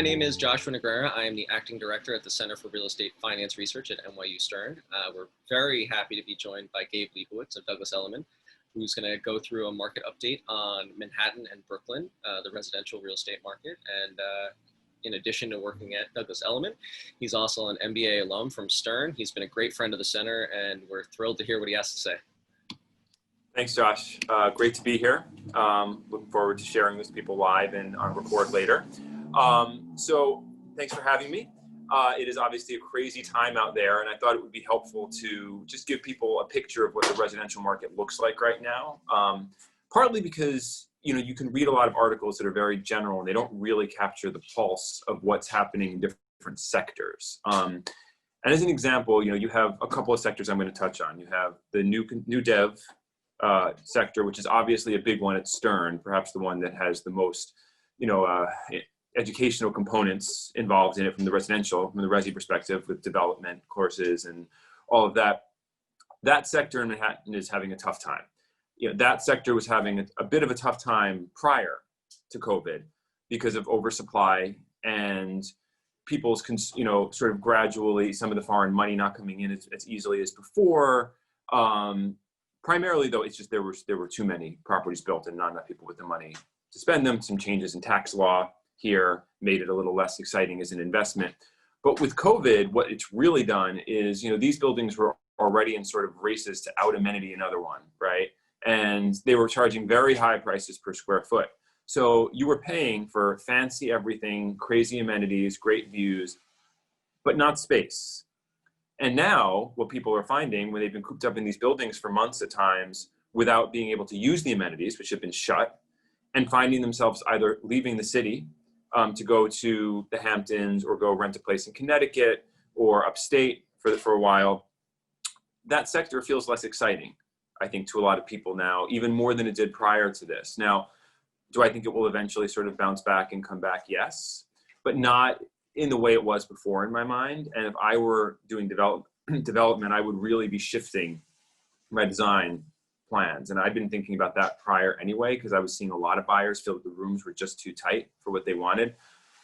my name is Joshua Negrera. I am the acting director at the Center for Real Estate Finance Research at NYU Stern. We're very happy to be joined by Gabe Leibowitz of Douglas Elliman, who's going to go through a market update on Manhattan and Brooklyn, the residential real estate market. And in addition to working at Douglas Elliman, he's also an MBA alum from Stern. He's been a great friend of the center, and we're thrilled to hear what he has to say. Thanks, Josh. Great to be here. Looking forward to sharing this with people live and on record later. So thanks for having me. It is obviously a crazy time out there, and I thought it would be helpful to just give people a picture of what the residential market looks like right now. Partly because, you know, you can read a lot of articles that are very general and they don't really capture the pulse of what's happening in different sectors. And as an example, you know, you have a couple of sectors I'm going to touch on. You have the new dev sector, which is obviously a big one at Stern, perhaps the one that has the most, you know, educational components involved in it from the resi perspective, with development courses and all of that. That sector in Manhattan is having a tough time. You know, that sector was having a bit of a tough time prior to COVID because of oversupply and people's, you know, sort of gradually some of the foreign money not coming in as easily as before. Primarily, though, it's just there were too many properties built and not enough people with the money to spend them. Some changes in tax law here made it a little less exciting as an investment. But with COVID, what it's really done is, you know, these buildings were already in sort of races to out amenity another one, right? And they were charging very high prices per square foot. So you were paying for fancy everything, crazy amenities, great views, but not space. And now what people are finding when they've been cooped up in these buildings for months at times without being able to use the amenities, which have been shut, and finding themselves either leaving the city to go to the Hamptons or go rent a place in Connecticut or upstate for a while, that sector feels less exciting, I think, to a lot of people now, even more than it did prior to this. Now, do I think it will eventually sort of bounce back and come back? Yes, but not in the way it was before in my mind. And if I were doing development, I would really be shifting my design plans. And I've been thinking about that prior anyway, because I was seeing a lot of buyers feel that the rooms were just too tight for what they wanted.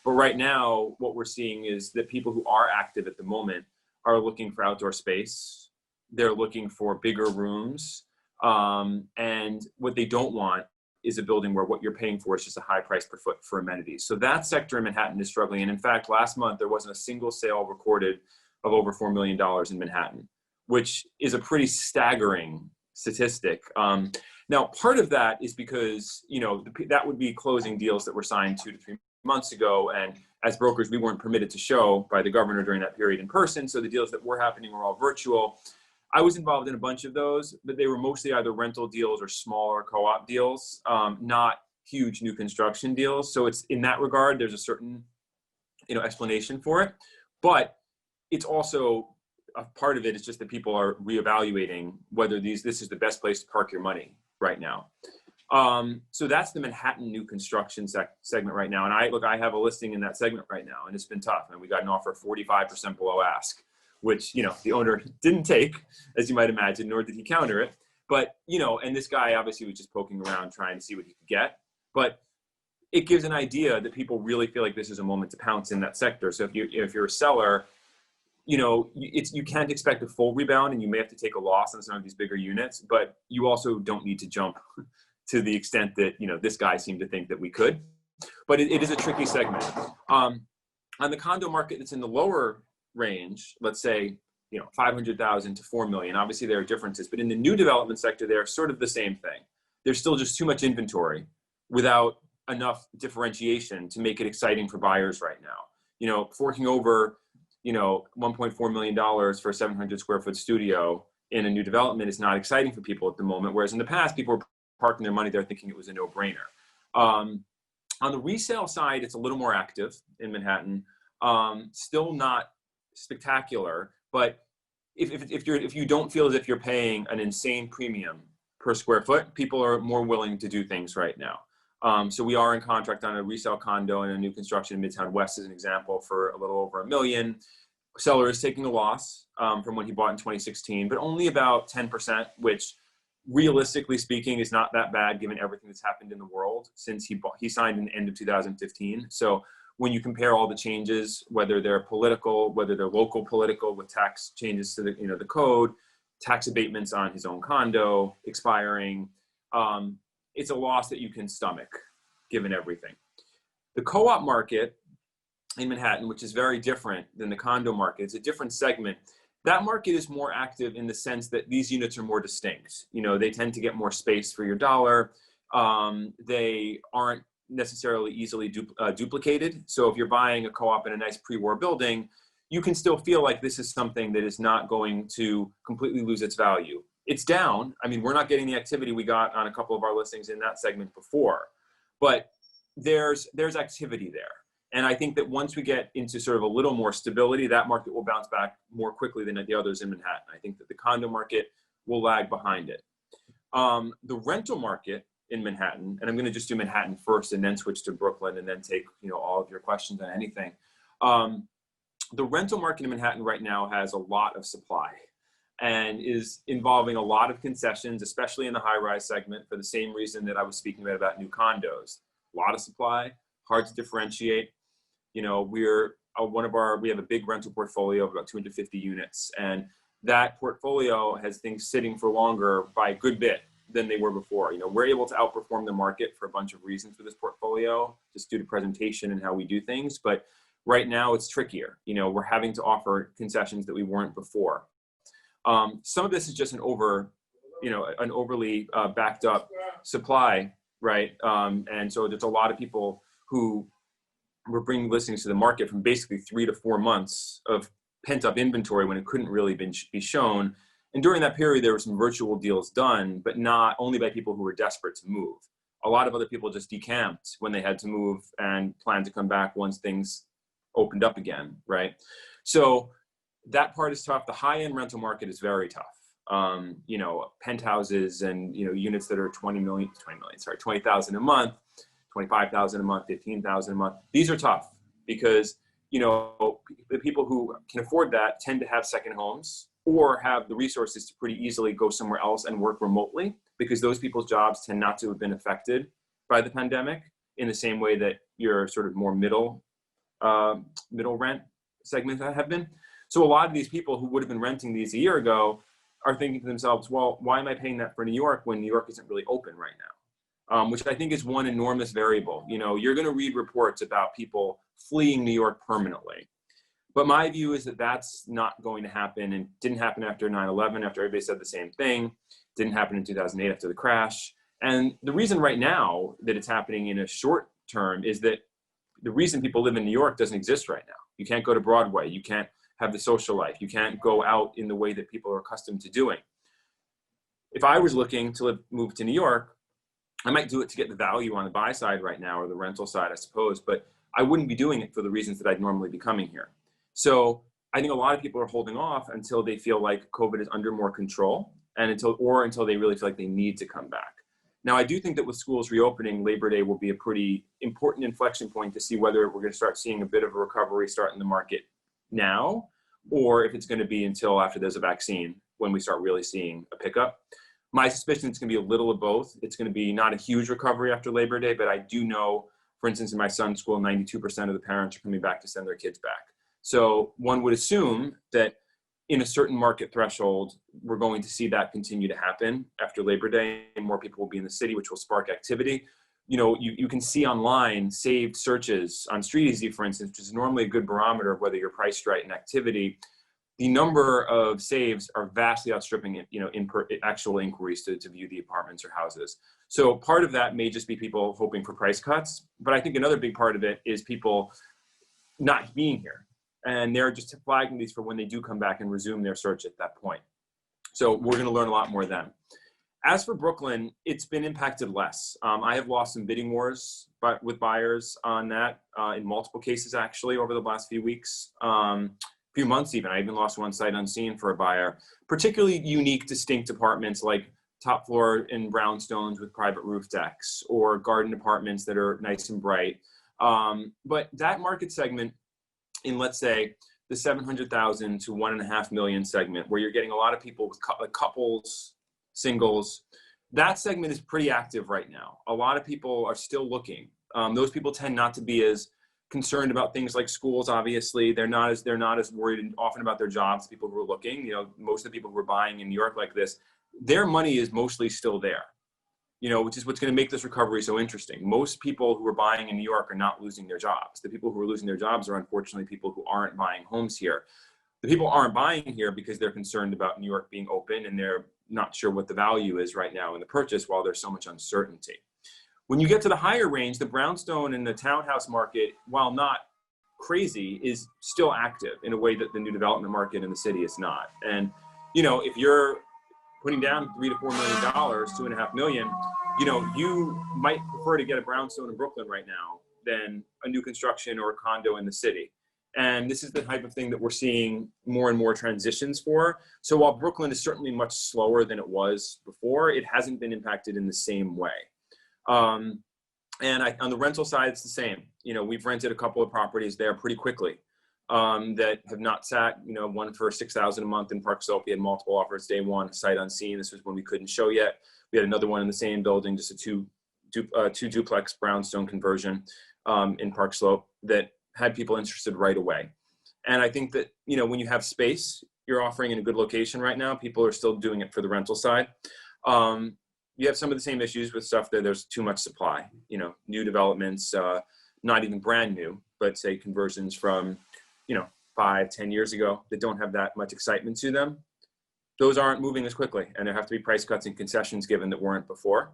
But right now, what we're seeing is that people who are active at the moment are looking for outdoor space. They're looking for bigger rooms. And what they don't want is a building where what you're paying for is just a high price per foot for amenities. So that sector in Manhattan is struggling. And in fact, last month, there wasn't a single sale recorded of over $4 million in Manhattan, which is a pretty staggering statistic. Now, part of that is because, you know, that would be closing deals that were signed 2 to 3 months ago. And as brokers, we weren't permitted to show by the governor during that period in person. So the deals that were happening were all virtual. I was involved in a bunch of those, but they were mostly either rental deals or smaller co-op deals, not huge new construction deals. So it's in that regard, there's a certain, you know, explanation for it. But it's also a part of it is just that people are reevaluating whether this is the best place to park your money right now. So that's the Manhattan new construction segment right now. And I have a listing in that segment right now, and it's been tough. And we got an offer 45% below ask, which, you know, the owner didn't take, as you might imagine, nor did he counter it. But, you know, and this guy obviously was just poking around trying to see what he could get. But it gives an idea that people really feel like this is a moment to pounce in that sector. So if you're a seller, you know, you can't expect a full rebound, and you may have to take a loss on some of these bigger units, but you also don't need to jump to the extent that, you know, this guy seemed to think that we could. But it is a tricky segment. On the condo market that's in the lower range, let's say, you know, 500,000 to 4 million. Obviously there are differences, but in the new development sector, they're sort of the same thing. There's still just too much inventory without enough differentiation to make it exciting for buyers right now. You know, forking over, you know, $1.4 million for a 700 square foot studio in a new development is not exciting for people at the moment. Whereas in the past, people were parking their money there thinking it was a no-brainer. On the resale side, it's a little more active in Manhattan. Still not spectacular, but if you don't feel as if you're paying an insane premium per square foot, people are more willing to do things right now. So we are in contract on a resale condo and a new construction in Midtown West as an example for a little over $1 million. Seller is taking a loss from when he bought in 2016, but only about 10%, which realistically speaking is not that bad given everything that's happened in the world since he signed in the end of 2015. So when you compare all the changes, whether they're political, whether they're local political with tax changes to the, the code, tax abatements on his own condo expiring, it's a loss that you can stomach given everything. The co-op market in Manhattan, which is very different than the condo market, it's a different segment. That market is more active in the sense that these units are more distinct. They tend to get more space for your dollar. They aren't necessarily easily duplicated. So if you're buying a co-op in a nice pre-war building, you can still feel like this is something that is not going to completely lose its value. It's down. I mean, we're not getting the activity we got on a couple of our listings in that segment before, but there's activity there. And I think that once we get into sort of a little more stability, that market will bounce back more quickly than the others in Manhattan. I think that the condo market will lag behind it. The rental market in Manhattan, and I'm going to just do Manhattan first and then switch to Brooklyn and then take all of your questions on anything. The rental market in Manhattan right now has a lot of supply and is involving a lot of concessions, especially in the high-rise segment, for the same reason that I was speaking about new condos. A lot of supply, hard to differentiate. We have a big rental portfolio of about 250 units, and that portfolio has things sitting for longer by a good bit than they were before. We're able to outperform the market for a bunch of reasons for this portfolio, just due to presentation and how we do things. But right now it's trickier. We're having to offer concessions that we weren't before. Some of this is just an overly backed up supply, right? And so there's a lot of people who were bringing listings to the market from basically 3 to 4 months of pent up inventory when it couldn't really be shown. And during that period, there were some virtual deals done, but not only by people who were desperate to move. A lot of other people just decamped when they had to move and planned to come back once things opened up again, right? So that part is tough. The high-end rental market is very tough. Penthouses and units that are 20,000 a month, 25,000 a month, 15,000 a month. These are tough because the people who can afford that tend to have second homes or have the resources to pretty easily go somewhere else and work remotely, because those people's jobs tend not to have been affected by the pandemic in the same way that your sort of more middle rent segments have been. So a lot of these people who would have been renting these a year ago are thinking to themselves, well, why am I paying that for New York when New York isn't really open right now? Which I think is one enormous variable. You're going to read reports about people fleeing New York permanently. But my view is that that's not going to happen, and didn't happen after 9/11, after everybody said the same thing. Didn't happen in 2008 after the crash. And the reason right now that it's happening in a short term is that the reason people live in New York doesn't exist right now. You can't go to Broadway. You can't have the social life. You can't go out in the way that people are accustomed to doing. If I was looking to move to New York, I might do it to get the value on the buy side right now, or the rental side, I suppose, but I wouldn't be doing it for the reasons that I'd normally be coming here. So I think a lot of people are holding off until they feel like COVID is under more control, and until they really feel like they need to come back. Now, I do think that with schools reopening, Labor Day will be a pretty important inflection point to see whether we're going to start seeing a bit of a recovery start in the market now, or if it's going to be until after there's a vaccine when we start really seeing a pickup. My suspicion is going to be a little of both. It's going to be not a huge recovery after Labor Day, but I do know, for instance, in my son's school, 92% of the parents are coming back to send their kids back. So one would assume that in a certain market threshold, we're going to see that continue to happen after Labor Day, and more people will be in the city, which will spark activity. You can see online saved searches on StreetEasy, for instance, which is normally a good barometer of whether you're priced right in activity. The number of saves are vastly outstripping actual inquiries to view the apartments or houses. So part of that may just be people hoping for price cuts, but I think another big part of it is people not being here, and they're just flagging these for when they do come back and resume their search at that point. So we're going to learn a lot more then. As for Brooklyn, it's been impacted less. I have lost some bidding wars with buyers on that in multiple cases, actually, over the last few weeks. Few months even. I even lost one sight unseen for a buyer. Particularly unique, distinct apartments like top floor in brownstones with private roof decks, or garden apartments that are nice and bright. But that market segment in, let's say, the 700,000 to 1.5 million segment, where you're getting a lot of people with couples, singles, that segment is pretty active right now. A lot of people are still looking. Those people tend not to be as concerned about things like schools. Obviously, they're not as worried often about their jobs. People who are looking, most of the people who are buying in New York like this, their money is mostly still there. Which is what's going to make this recovery so interesting. Most people who are buying in New York are not losing their jobs. The people who are losing their jobs are unfortunately people who aren't buying homes here. The people aren't buying here because they're concerned about New York being open and they're not sure what the value is right now in the purchase while there's so much uncertainty. When you get to the higher range, the brownstone and the townhouse market, while not crazy, is still active in a way that the new development market in the city is not. And, if you're putting down $3 to $4 million, $2.5 million, you might prefer to get a brownstone in Brooklyn right now than a new construction or a condo in the city. And this is the type of thing that we're seeing more and more transitions for. So while Brooklyn is certainly much slower than it was before, it hasn't been impacted in the same way. On the rental side, it's the same. We've rented a couple of properties there pretty quickly that have not sat, one for $6,000 a month in Park Slope. We had multiple offers day one, sight unseen. This was when we couldn't show yet. We had another one in the same building, just a two duplex brownstone conversion in Park Slope that had people interested right away. And I think that, when you have space, you're offering in a good location right now, people are still doing it for the rental side. You have some of the same issues with stuff that there's too much supply, new developments, not even brand new, but say conversions from, 5-10 years ago that don't have that much excitement to them. Those aren't moving as quickly, and there have to be price cuts and concessions given that weren't before.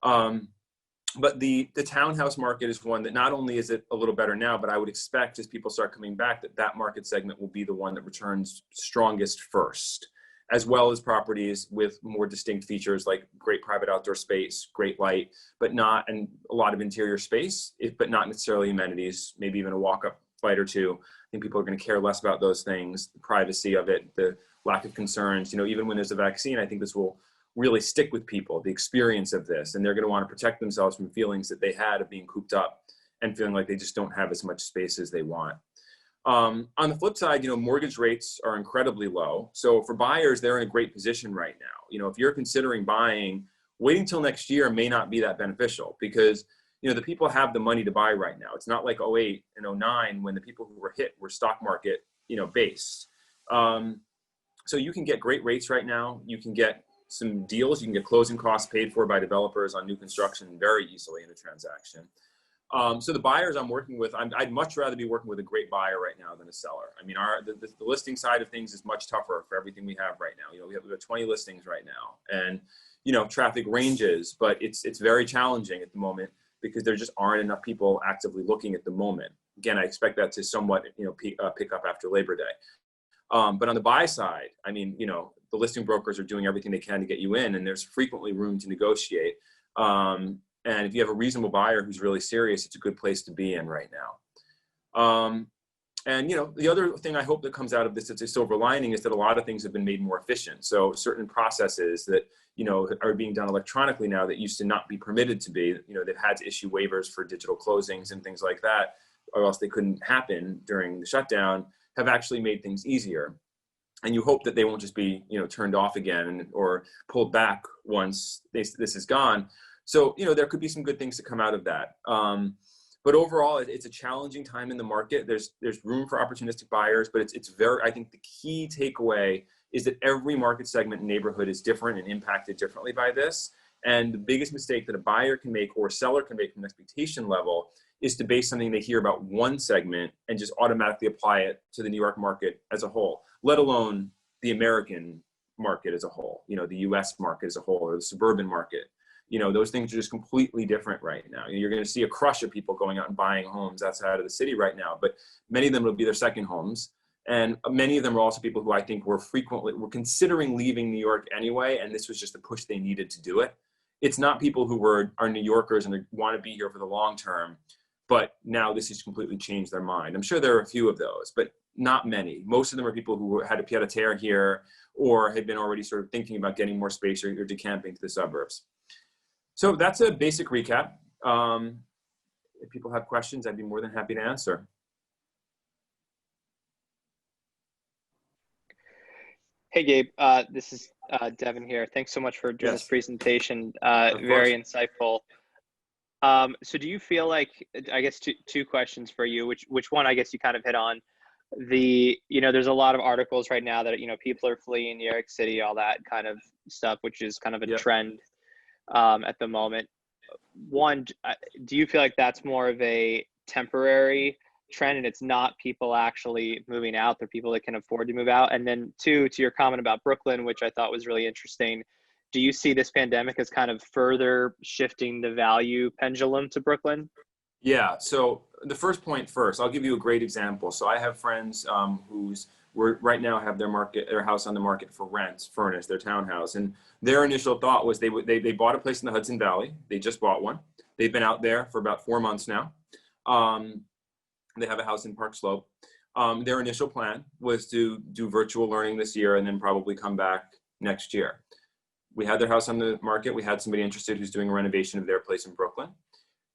But the townhouse market is one that not only is it a little better now, but I would expect as people start coming back that market segment will be the one that returns strongest first, as well as properties with more distinct features like great private outdoor space, great light, and a lot of interior space, but not necessarily amenities, maybe even a walk-up flight or two. I think people are going to care less about those things, the privacy of it, the lack of concerns. Even when there's a vaccine, I think this will really stick with people, the experience of this, and they're going to want to protect themselves from feelings that they had of being cooped up and feeling like they just don't have as much space as they want. On the flip side, mortgage rates are incredibly low. So for buyers, they're in a great position right now. If you're considering buying, waiting till next year may not be that beneficial because, the people have the money to buy right now. It's not like 2008 and 2009 when the people who were hit were stock market, based. So you can get great rates right now. You can get some deals. You can get closing costs paid for by developers on new construction very easily in a transaction. So the buyers I'm working with, I'd much rather be working with a great buyer right now than a seller. I mean, the listing side of things is much tougher for everything we have right now. We have 20 listings right now, and traffic ranges, but it's very challenging at the moment because there just aren't enough people actively looking at the moment. Again, I expect that to somewhat pick up after Labor Day. But on the buy side, I mean, the listing brokers are doing everything they can to get you in, and there's frequently room to negotiate. And if you have a reasonable buyer who's really serious, it's a good place to be in right now. And the other thing I hope that comes out of this, it's a silver lining, is that a lot of things have been made more efficient. So certain processes that are being done electronically now that used to not be permitted to be, they've had to issue waivers for digital closings and things like that, or else they couldn't happen during the shutdown, have actually made things easier. And you hope that they won't just be, turned off again or pulled back once this is gone. So, there could be some good things to come out of that. But overall, it's a challenging time in the market. There's room for opportunistic buyers, but I think the key takeaway is that every market segment and neighborhood is different and impacted differently by this. And the biggest mistake that a buyer can make or a seller can make from an expectation level is to base something they hear about one segment and just automatically apply it to the New York market as a whole, let alone the American market as a whole, the US market as a whole, or the suburban market. Those things are just completely different right now. You're going to see a crush of people going out and buying homes outside of the city right now, but many of them will be their second homes. And many of them are also people who I think were considering leaving New York anyway, and this was just the push they needed to do it. It's not people who are New Yorkers and want to be here for the long term, but now this has completely changed their mind. I'm sure there are a few of those, but not many. Most of them are people who had a pied-à-terre here or had been already sort of thinking about getting more space or decamping to the suburbs. So that's a basic recap. If people have questions, I'd be more than happy to answer. Hey, Gabe, this is Devin here. Thanks so much for doing this presentation. Very insightful. So do you feel like, I guess two questions for you, which one I guess you kind of hit on. There's a lot of articles right now that, people are fleeing New York City, all that kind of stuff, which is kind of a Yep. trend at the moment. One, do you feel like that's more of a temporary trend and it's not people actually moving out, they're people that can afford to move out? And then two, to your comment about Brooklyn, which I thought was really interesting, do you see this pandemic as kind of further shifting the value pendulum to Brooklyn? Yeah. So the first point first, I'll give you a great example. So I have friends who's right now have their house on the market for rent, furnished, their townhouse, and their initial thought was they bought a place in the Hudson Valley. They just bought one. They've been out there for about 4 months now. They have a house in Park Slope. Their initial plan was to do virtual learning this year and then probably come back next year. We had their house on the market. We had somebody interested who's doing a renovation of their place in Brooklyn.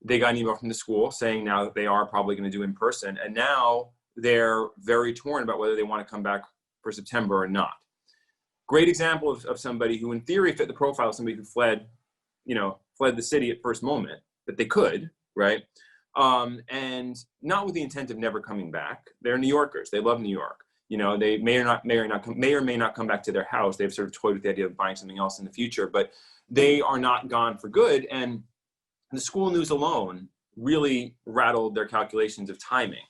They got an email from the school saying now that they are probably going to do in person. And now they're very torn about whether they want to come back for September or not. Great example of somebody who in theory fit the profile of somebody who fled the city at first moment, that they could, right? And not with the intent of never coming back. They're New Yorkers. They love New York. They may or may not come back to their house. They've sort of toyed with the idea of buying something else in the future, but they are not gone for good. And the school news alone really rattled their calculations of timing.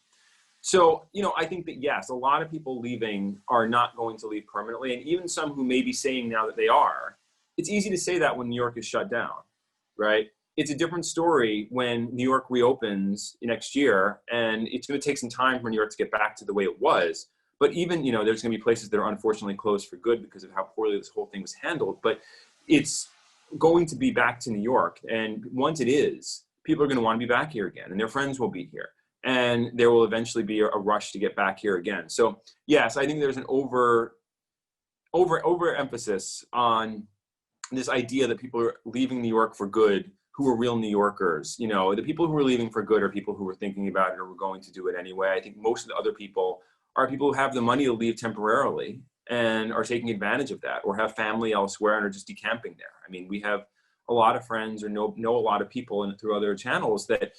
So, I think that yes, a lot of people leaving are not going to leave permanently. And even some who may be saying now that they are, it's easy to say that when New York is shut down, right? It's a different story when New York reopens next year, and it's going to take some time for New York to get back to the way it was. But even, there's going to be places that are unfortunately closed for good because of how poorly this whole thing was handled. But it's going to be back to New York. And once it is, people are going to want to be back here again, and their friends will be here. And there will eventually be a rush to get back here again. So yes, I think there's an overemphasis on this idea that people are leaving New York for good who are real New Yorkers. The people who are leaving for good are people who were thinking about it or were going to do it anyway. I think most of the other people are people who have the money to leave temporarily and are taking advantage of that, or have family elsewhere and are just decamping there. I mean, we have a lot of friends or know a lot of people through other channels that,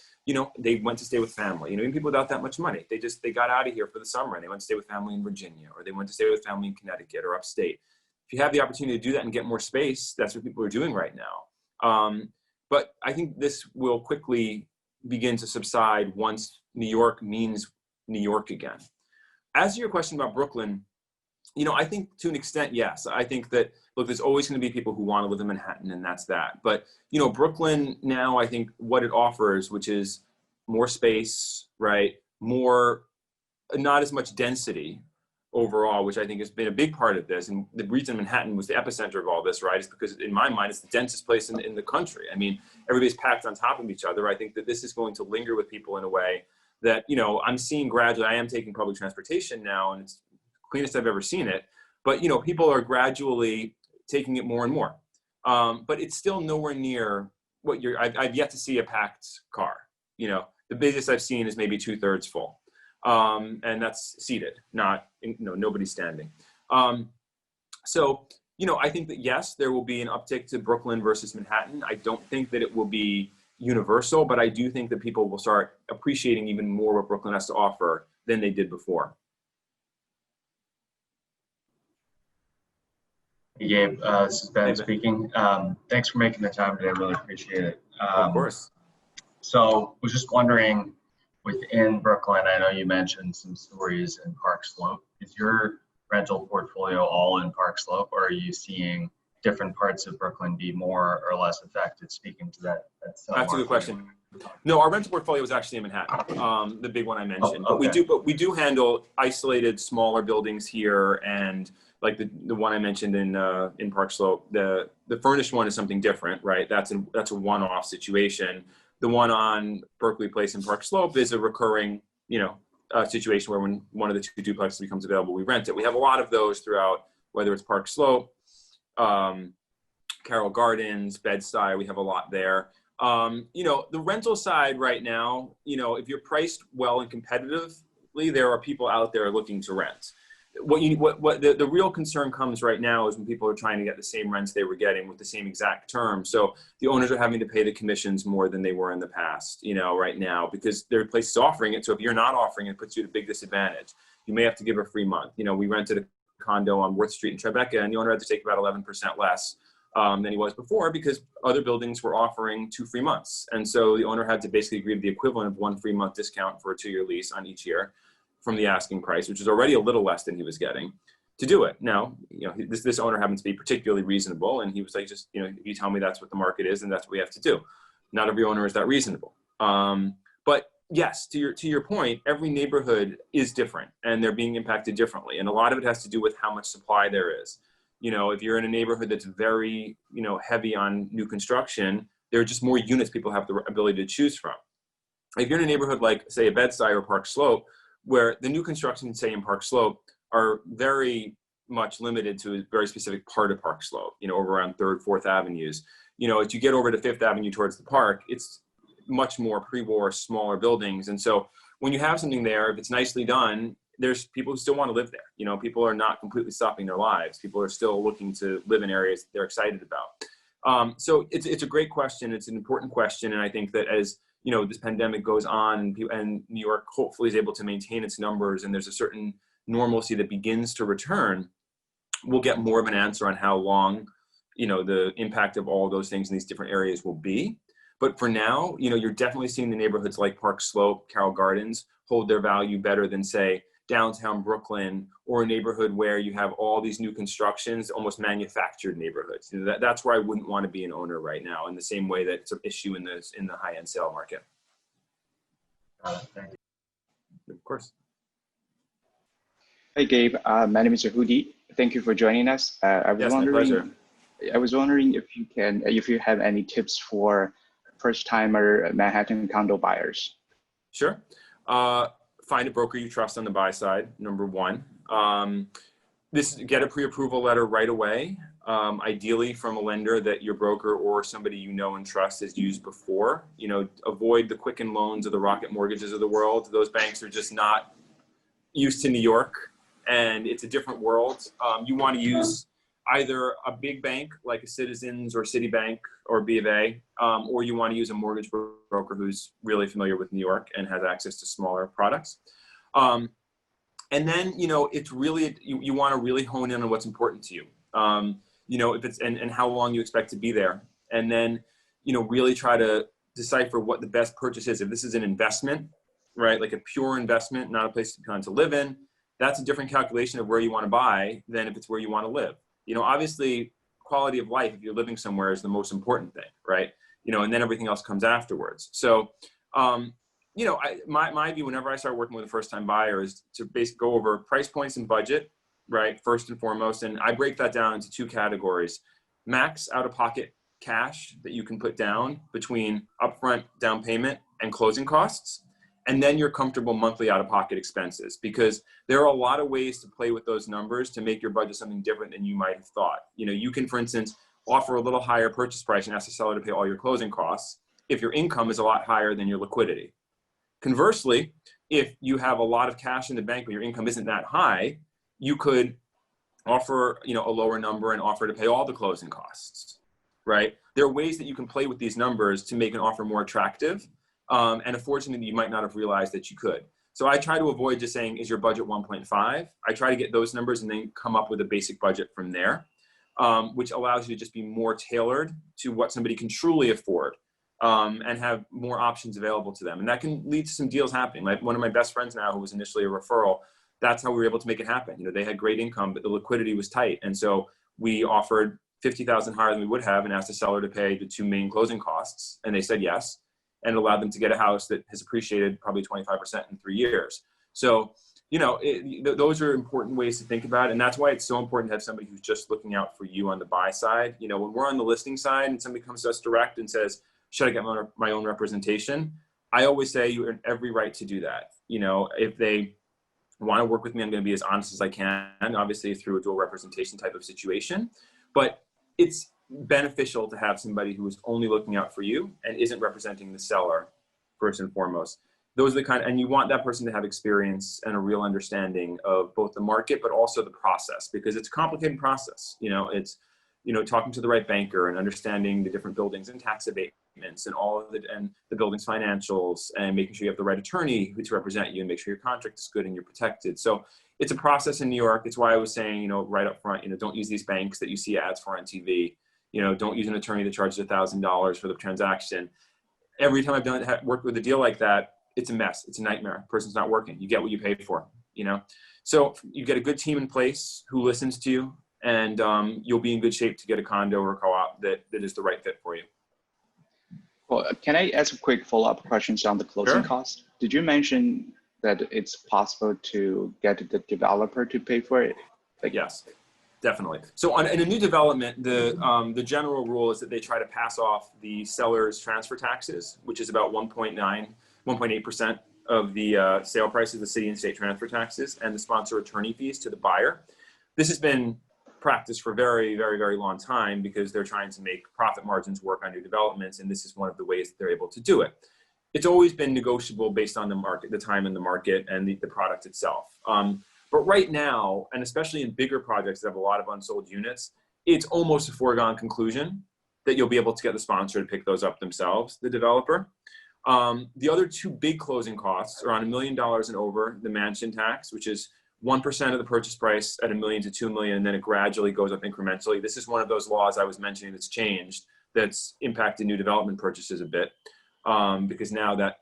they went to stay with family, even people without that much money. They got out of here for the summer and they went to stay with family in Virginia, or they went to stay with family in Connecticut or upstate. If you have the opportunity to do that and get more space, that's what people are doing right now. But I think this will quickly begin to subside once New York means New York again. As to your question about Brooklyn, I think to an extent, yes. I think that, look, there's always going to be people who want to live in Manhattan, and that's that. But, Brooklyn now, I think what it offers, which is more space, right? More, not as much density overall, which I think has been a big part of this. And the reason Manhattan was the epicenter of all this, right, is because in my mind, it's the densest place in the country. I mean, everybody's packed on top of each other. I think that this is going to linger with people in a way that, I'm seeing gradually. I am taking public transportation now, and it's cleanest I've ever seen it. But, people are gradually taking it more and more. But it's still nowhere near what I've yet to see a packed car. The biggest I've seen is maybe 2/3 full. And that's seated, not, nobody standing. So, I think that yes, there will be an uptick to Brooklyn versus Manhattan. I don't think that it will be universal, but I do think that people will start appreciating even more what Brooklyn has to offer than they did before. Hey Gabe, this is Ben speaking. Thanks for making the time today. I really appreciate it. Of course. So was just wondering, within Brooklyn, I know you mentioned some stories in Park Slope. Is your rental portfolio all in Park Slope, or are you seeing different parts of Brooklyn be more or less affected? Speaking to that That's a good question. No, our rental portfolio is actually in Manhattan, the big one I mentioned. Oh, okay. But we do handle isolated, smaller buildings here, and like the one I mentioned in Park Slope. The furnished one is something different, right? That's a one-off situation. The one on Berkeley Place in Park Slope is a recurring, situation where when one of the two duplexes becomes available, we rent it. We have a lot of those throughout, whether it's Park Slope, Carroll Gardens, Bed-Stuy. We have a lot there. The rental side right now, if you're priced well and competitively, there are people out there looking to rent. the real concern comes right now is when people are trying to get the same rents they were getting with the same exact terms. So the owners are having to pay the commissions more than they were in the past, right now, because there are places offering it. So if you're not offering it, it puts you at a big disadvantage. You may have to give a free month. We rented a condo on Worth Street in Tribeca, and the owner had to take about 11% less than he was before, because other buildings were offering 2 free months. And so the owner had to basically agree to the equivalent of 1 free month discount for a 2-year lease on each year from the asking price, which is already a little less than he was getting, to do it. Now, this owner happens to be particularly reasonable, and he was like, just, if you tell me that's what the market is, then that's what we have to do. Not every owner is that reasonable. But yes, to your point, every neighborhood is different, and they're being impacted differently. And a lot of it has to do with how much supply there is. If you're in a neighborhood that's very, heavy on new construction, there are just more units people have the ability to choose from. If you're in a neighborhood like, say, a Bed-Stuy or Park Slope, where the new construction, say, in Park Slope, are very much limited to a very specific part of Park Slope, over around 3rd, 4th Avenues. As you get over to 5th Avenue towards the park, it's much more pre-war, smaller buildings. And so when you have something there, if it's nicely done, there's people who still want to live there. People are not completely stopping their lives. People are still looking to live in areas they're excited about. So it's a great question. It's an important question. And I think that as this pandemic goes on, and New York hopefully is able to maintain its numbers, and there's a certain normalcy that begins to return, we'll get more of an answer on how long, the impact of all of those things in these different areas will be. But for now, you're definitely seeing the neighborhoods like Park Slope, Carroll Gardens hold their value better than, say, downtown Brooklyn, or a neighborhood where you have all these new constructions, almost manufactured neighborhoods. That's where I wouldn't want to be an owner right now, in the same way that it's an issue in the high-end sale market. Thank you. Of course. Hi, Gabe. My name is Yehudi. Thank you for joining us. I was wondering if you have any tips for first-timer Manhattan condo buyers. Sure. Find a broker you trust on the buy side, number one. Get a pre-approval letter right away, ideally from a lender that your broker or somebody you know and trust has used before. Avoid the Quicken Loans or the Rocket Mortgages of the world. Those banks are just not used to New York, and it's a different world. You want to use either a big bank like a Citizens or Citibank or B of A, or you want to use a mortgage broker who's really familiar with New York and has access to smaller products. And then, it's really, you want to really hone in on what's important to you. If it's, and how long you expect to be there. And then, really try to decipher what the best purchase is. If this is an investment, right, like a pure investment, not a place to live in, that's a different calculation of where you want to buy than if it's where you want to live. Obviously, quality of life, if you're living somewhere, is the most important thing, right? And then everything else comes afterwards. So, my view whenever I start working with a first-time buyer is to basically go over price points and budget, right, first and foremost. And I break that down into 2 categories: max out-of-pocket cash that you can put down between upfront down payment and closing costs, and then your comfortable monthly out-of-pocket expenses, because there are a lot of ways to play with those numbers to make your budget something different than you might have thought. You can, for instance, offer a little higher purchase price and ask the seller to pay all your closing costs if your income is a lot higher than your liquidity. Conversely, if you have a lot of cash in the bank but your income isn't that high, you could offer a lower number and offer to pay all the closing costs, right? There are ways that you can play with these numbers to make an offer more attractive, and a fortune that you might not have realized that you could. So I try to avoid just saying, is your budget 1.5? I try to get those numbers and then come up with a basic budget from there, which allows you to just be more tailored to what somebody can truly afford, and have more options available to them. And that can lead to some deals happening. Like one of my best friends now, who was initially a referral, that's how we were able to make it happen. They had great income, but the liquidity was tight. And so we offered $50,000 higher than we would have and asked the seller to pay the 2 main closing costs. And they said yes, and allowed them to get a house that has appreciated probably 25% in 3 years. So, those are important ways to think about it. And that's why it's so important to have somebody who's just looking out for you on the buy side. When we're on the listing side and somebody comes to us direct and says, should I get my own representation? I always say you have every right to do that. If they want to work with me, I'm going to be as honest as I can, obviously through a dual representation type of situation. But it's beneficial to have somebody who is only looking out for you and isn't representing the seller first and foremost. those are the kind, and you want that person to have experience and a real understanding of both the market, but also the process, because it's a complicated process. It's, talking to the right banker and understanding the different buildings and tax abatements and all of the building's financials, and making sure you have the right attorney to represent you and make sure your contract is good and you're protected. So it's a process in New York. It's why I was saying, right up front, don't use these banks that you see ads for on TV. Don't use an attorney that charges $1,000 for the transaction. Every time I've worked with a deal like that, it's a mess. It's a nightmare. Person's not working. You get what you pay for, So you get a good team in place who listens to you, and you'll be in good shape to get a condo or a co-op that is the right fit for you. Well, can I ask a quick follow-up questions on the closing cost? Did you mention that it's possible to get the developer to pay for it? Yes, definitely. So in a new development, the general rule is that they try to pass off the seller's transfer taxes, which is about 1.8% of the sale price of the city and state transfer taxes, and the sponsor attorney fees to the buyer. This has been practiced for a very, very, very long time because they're trying to make profit margins work on new developments, and this is one of the ways that they're able to do it. It's always been negotiable based on the market, the time in the market, and the product itself. But right now, and especially in bigger projects that have a lot of unsold units, it's almost a foregone conclusion that you'll be able to get the sponsor to pick those up themselves, the developer. The other two big closing costs are on $1 million and over, the mansion tax, which is 1% of the purchase price at $1 million to $2 million, and then it gradually goes up incrementally. This is one of those laws I was mentioning that's changed, that's impacted new development purchases a bit, because now that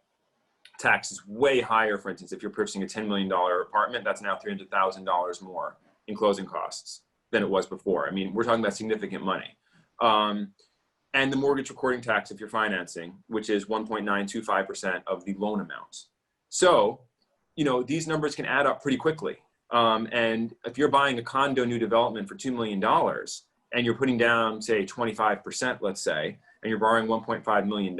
tax is way higher. For instance, if you're purchasing a $10 million apartment, that's now $300,000 more in closing costs than it was before. I mean, we're talking about significant money. And the mortgage recording tax if you're financing, which is 1.925% of the loan amount. So, these numbers can add up pretty quickly. And if you're buying a condo new development for $2 million and you're putting down, say, 25%, let's say, and you're borrowing $1.5 million,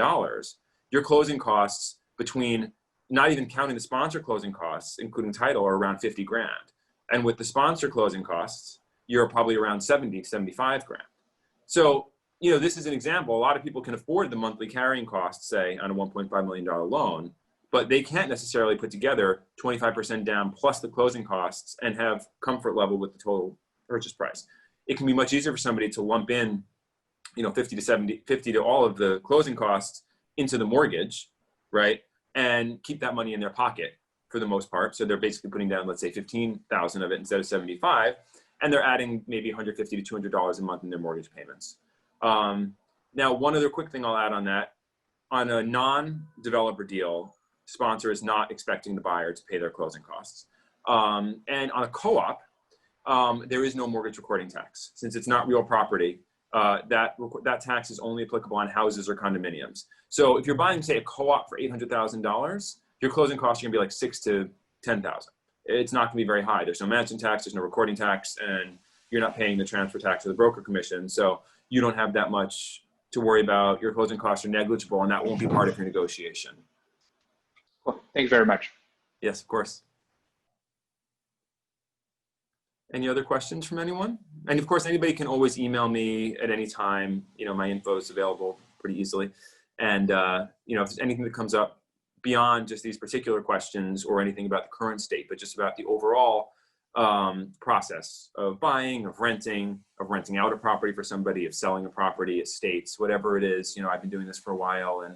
your closing costs between, not even counting the sponsor closing costs, including title, are around 50 grand. And with the sponsor closing costs, you're probably around 70 to 75 grand. So, this is an example. A lot of people can afford the monthly carrying costs, say, on a $1.5 million loan, but they can't necessarily put together 25% down plus the closing costs and have comfort level with the total purchase price. It can be much easier for somebody to lump in, 50 to all of the closing costs into the mortgage, right? And keep that money in their pocket for the most part. So they're basically putting down, let's say, 15,000 of it instead of 75, and they're adding maybe $150 to $200 a month in their mortgage payments. Now, one other quick thing I'll add on that, on a non-developer deal, sponsor is not expecting the buyer to pay their closing costs. And on a co-op, there is no mortgage recording tax. Since it's not real property, that tax is only applicable on houses or condominiums. So if you're buying, say, a co-op for $800,000, your closing costs are gonna be like $6,000 to $10,000. It's not gonna be very high. There's no mansion tax, there's no recording tax, and you're not paying the transfer tax or the broker commission. So you don't have that much to worry about. Your closing costs are negligible, and that won't be part of your negotiation. Cool. Thank you very much. Yes, of course. Any other questions from anyone? And of course, anybody can always email me at any time. My info is available pretty easily. And if there's anything that comes up beyond just these particular questions or anything about the current state, but just about the overall process of buying, of renting out a property for somebody, of selling a property, estates, whatever it is, I've been doing this for a while, and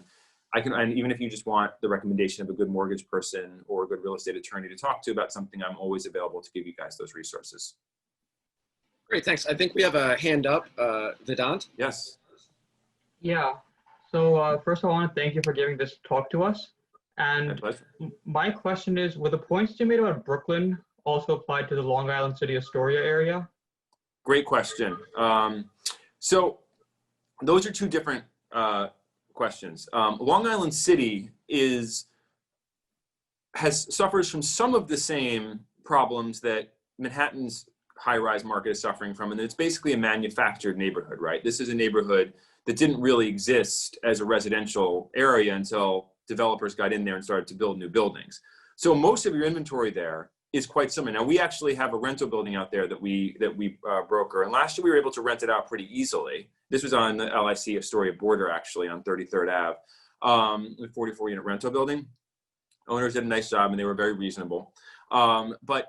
and even if you just want the recommendation of a good mortgage person or a good real estate attorney to talk to about something, I'm always available to give you guys those resources. Great, thanks. I think we have a hand up, Vedant. Yes. Yeah. So first, I want to thank you for giving this talk to us. And My pleasure. my question is, were the points you made about Brooklyn also applied to the Long Island City Astoria area? Great question. So those are two different questions. Long Island City suffers from some of the same problems that Manhattan's high-rise market is suffering from, and it's basically a manufactured neighborhood, right? This is a neighborhood that didn't really exist as a residential area until developers got in there and started to build new buildings. So most of your inventory there is quite similar. Now, we actually have a rental building out there that we broker, and last year we were able to rent it out pretty easily. This was on the LIC Astoria border, actually, on 33rd Ave, with 44-unit rental building. Owners did a nice job and they were very reasonable. But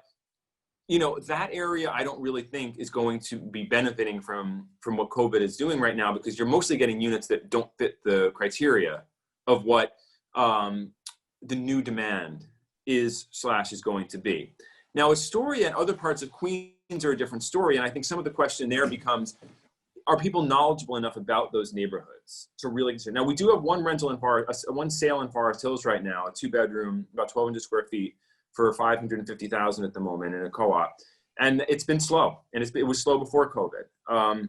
you know, that area I don't really think is going to be benefiting from what COVID is doing right now, because you're mostly getting units that don't fit the criteria of what the new demand is going to be. Now, Astoria and other parts of Queens are a different story, and I think some of the question there becomes, are people knowledgeable enough about those neighborhoods to really consider? Now, we do have one one sale in Forest Hills right now, a 2-bedroom, about 1,200 square feet, for $550,000 at the moment in a co-op, and it's been slow, and it was slow before COVID.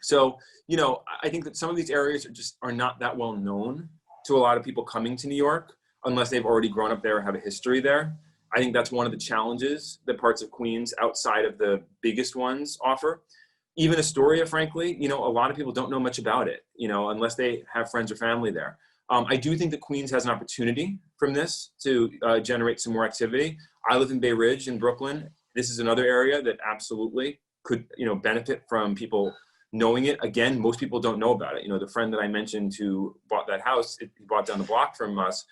So, you know, I think that some of these areas are not that well known to a lot of people coming to New York, unless they've already grown up there or have a history there. I think that's one of the challenges that parts of Queens outside of the biggest ones offer. Even Astoria, frankly, you know, a lot of people don't know much about it, you know, unless they have friends or family there. I do think that Queens has an opportunity from this to generate some more activity. I live in Bay Ridge in Brooklyn. This is another area that absolutely could, you know, benefit from people knowing it. Again, most people don't know about it. You know, the friend that I mentioned who bought that house, he bought down the block from us,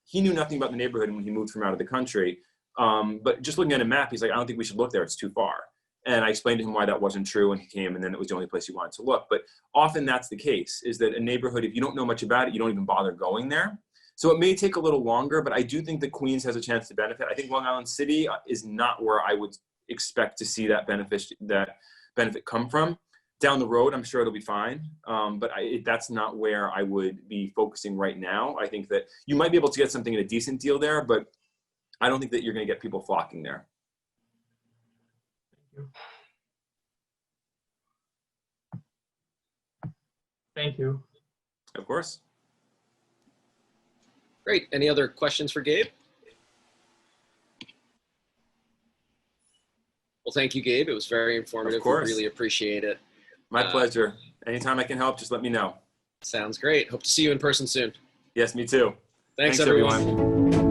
he knew nothing about the neighborhood when he moved from out of the country. But just looking at a map, he's like, I don't think we should look there. It's too far. And I explained to him why that wasn't true, and he came, and then it was the only place he wanted to look. But often that's the case, is that a neighborhood, if you don't know much about it, you don't even bother going there. So it may take a little longer, but I do think that Queens has a chance to benefit. I think Long Island City is not where I would expect to see that benefit come from. Down the road, I'm sure it'll be fine, but that's not where I would be focusing right now. I think that you might be able to get something at a decent deal there, but I don't think that you're going to get people flocking there. Thank you. Of course. Great. Any other questions for Gabe? Well, thank you, Gabe. It was very informative. Of course. We really appreciate it. My pleasure. Anytime I can help, just let me know. Sounds great. Hope to see you in person soon. Yes, me too. Thanks everyone.